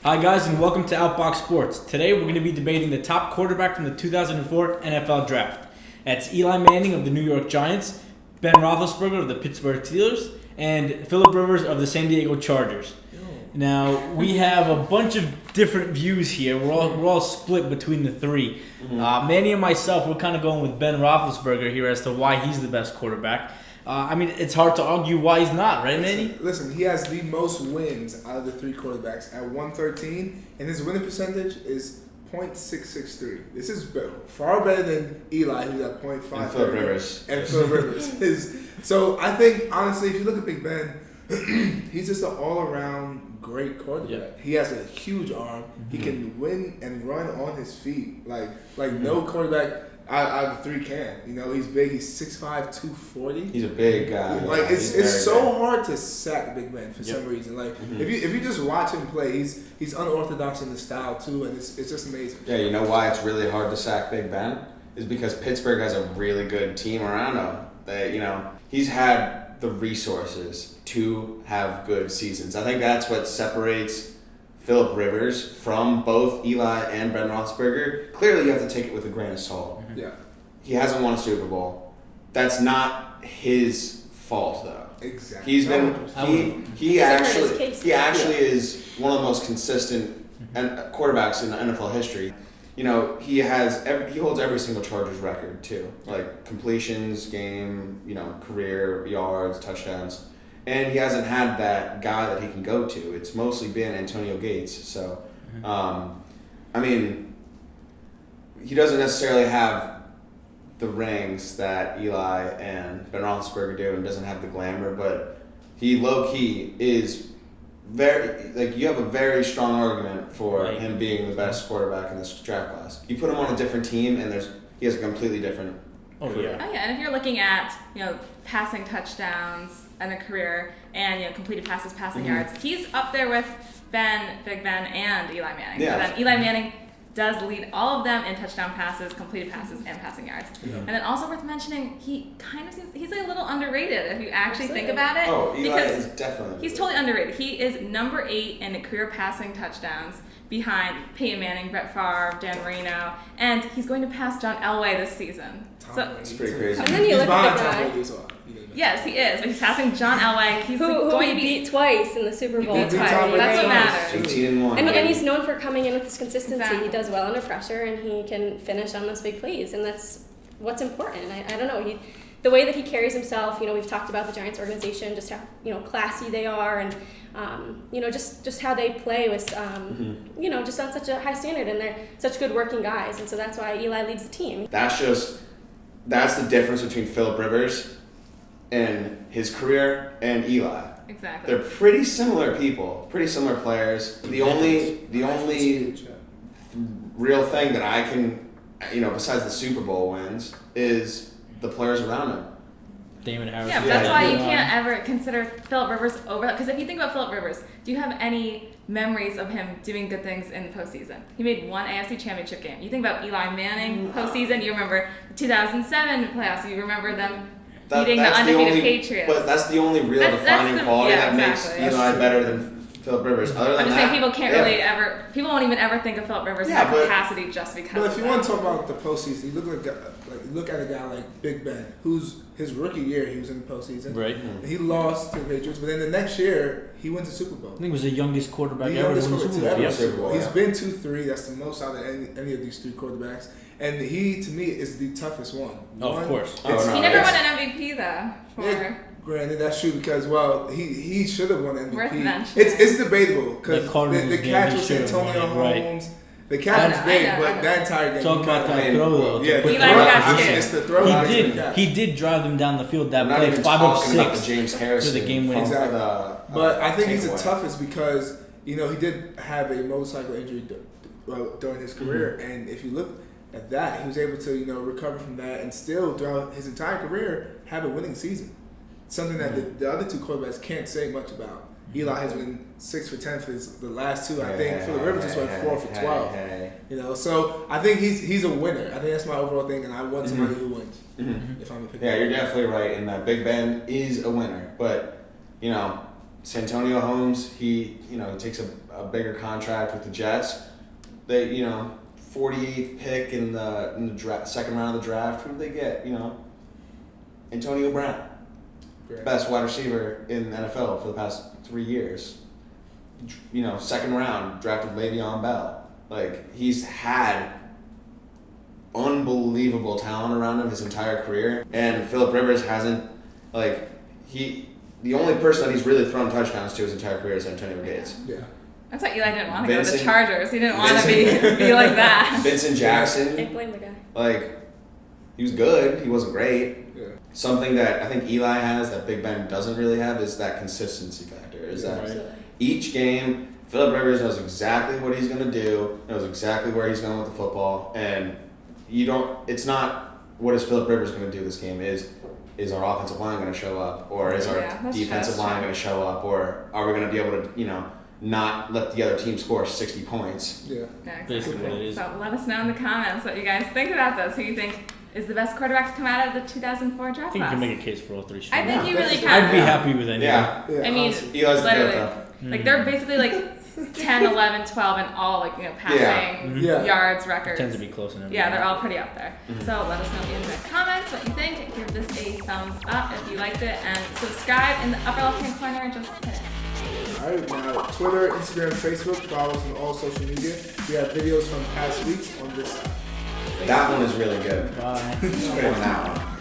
Hi guys and welcome to Outbox Sports. Today we're going to be debating the top quarterback from the 2004 NFL Draft. That's Eli Manning of the New York Giants, Ben Roethlisberger of the Pittsburgh Steelers, and Philip Rivers of the San Diego Chargers. Now we have a bunch of different views here. We're all split between the three. Manny and myself, we're kind of going with Ben Roethlisberger here as to why he's the best quarterback. It's hard to argue why he's not, right, Manny? Listen, he has the most wins out of the three quarterbacks at 113, and his winning percentage is .663. This is far better than Eli, who's at .5. And Philip Rivers. And Philip Rivers. So I think, honestly, if you look at Big Ben, he's just an all-around great quarterback. Yeah. He has a huge arm. He can win and run on his feet like no quarterback out of the three can. You know, he's big. He's 6'5", 240. He's a big guy. Like it's so hard to sack Big Ben for some reason. Like if you just watch him play, he's unorthodox in the style too, and it's just amazing. Yeah, you know why it's really hard to sack Big Ben is because Pittsburgh has a really good team around him. He's had the resources to have good seasons. I think that's what separates Philip Rivers from both Eli and Ben Roethlisberger. Clearly, you have to take it with a grain of salt. Yeah. He hasn't won a Super Bowl. That's not his fault, though. Exactly. He's been he actually is one of the most consistent quarterbacks in NFL history. You know, he holds every single Chargers record too, like completions, game, career yards, touchdowns. And he hasn't had that guy that he can go to. It's mostly been Antonio Gates. So, he doesn't necessarily have the rings that Eli and Ben Roethlisberger do, and doesn't have the glamour. But he low-key is you have a very strong argument for him being the best quarterback in this draft class. You put him on a different team, and he has a completely different career. Oh yeah, and if you're looking at passing touchdowns in a career and completed passes, passing yards, he's up there with Big Ben, and Eli Manning. Yeah. But then Eli Manning does lead all of them in touchdown passes, completed passes, and passing yards. Yeah. And then also worth mentioning, he kind of seems he's a little underrated if you actually think about it. Oh, Eli is definitely he's totally underrated. He is number 8 in career passing touchdowns, behind Peyton Manning, Brett Favre, Dan Marino, and he's going to pass John Elway this season. It's pretty crazy. And then you look at the guy. Yes, he is. But he's passing John Elway. He's who going he to beat twice in the Super Bowl. That's what matters. 18-1. And he's known for coming in with his consistency. Exactly. He does well under pressure, and he can finish on those big plays, and that's what's important. I don't know. The way that he carries himself. We've talked about the Giants organization, just how classy they are, and just how they play with just on such a high standard, and they're such good working guys, and so that's why Eli leads the team. That's the difference between Philip Rivers and his career and Eli. Exactly. They're pretty similar people, pretty similar players. The only real thing that I can, besides the Super Bowl wins, is the players around him. Damon Harris. Yeah, but that's why you can't ever consider Philip Rivers over that. Because if you think about Philip Rivers, do you have any memories of him doing good things in the postseason? He made one AFC Championship game. You think about Eli Manning postseason, you remember the 2007 playoffs, you remember them beating the undefeated Patriots. But that's the only real defining quality that makes Eli better than Philip Rivers. Other than I'm just saying people won't even ever think of Philip Rivers in capacity just because. But if you want to talk about the postseason, you look at a guy like Big Ben, who's his rookie year he was in the postseason. Right. And he lost to the Patriots, but then the next year he wins the Super Bowl. I think he was the youngest quarterback ever to win the Super Bowl. He's been 2-3. That's the most out of any of these three quarterbacks. And he, to me, is the toughest one. Of course. He never won an MVP though. Granted, that's true because he should have won MVP. Worth mentioning. It's debatable because the catch was Antonio Holmes. Right. The catch was big, but that entire game. Talk about that throw though. Yeah, it's the throw. He did drive them down the field. That play 5 of 6 the James Harrison to the game winning. Exactly. But I think he's the toughest because he did have a motorcycle injury during his career, and if you look at that, he was able to recover from that and still throughout his entire career have a winning season. Something that the other two quarterbacks can't say much about. Eli has been 6 for 10 for the last two. I think Philip Rivers just went 4 for 12. So I think he's a winner. I think that's my overall thing, and I want somebody who wins. If I'm a pick. Yeah, you're definitely right in that Big Ben is a winner, but Santonio Holmes, he takes a bigger contract with the Jets. They 48th pick in the second round of the draft. Who did they get? Antonio Brown, best wide receiver in the NFL for the past 3 years. Second round drafted Le'Veon Bell. Like, he's had unbelievable talent around him his entire career, and Phillip Rivers hasn't. The only person that he's really thrown touchdowns to his entire career is Antonio Gates. Yeah. That's why Eli didn't want to go to the Chargers. He didn't want to be like that. Vincent Jackson. Can't blame the guy. Like, he was good. He wasn't great. Yeah. Something that I think Eli has that Big Ben doesn't really have is that consistency factor. Each game, Phillip Rivers knows exactly what he's going to do, knows exactly where he's going with the football, and it's not what is Phillip Rivers going to do this game, is our offensive line going to show up, or is our defensive line going to show up, or are we going to be able to, not let the other team score 60 points? Yeah. Basically what it is. So let us know in the comments what you guys think about this. Who you think is the best quarterback to come out of the 2004 draft class? I think you can make a case for all three. I think you really can. I'd be happy with any. Yeah. I mean, Eli's the literally, goat, like they're basically like 10, 11, 12, and all passing yards records. Tends to be close enough. Yeah, they're all pretty up there. So let us know in the comments what you think. Give this a thumbs up if you liked it, and subscribe in the upper left-hand corner. Just hit it. Alright, now Twitter, Instagram, Facebook, follow us on all social media. We have videos from past weeks on this side. That one is really good. Bye. Just put it on that one.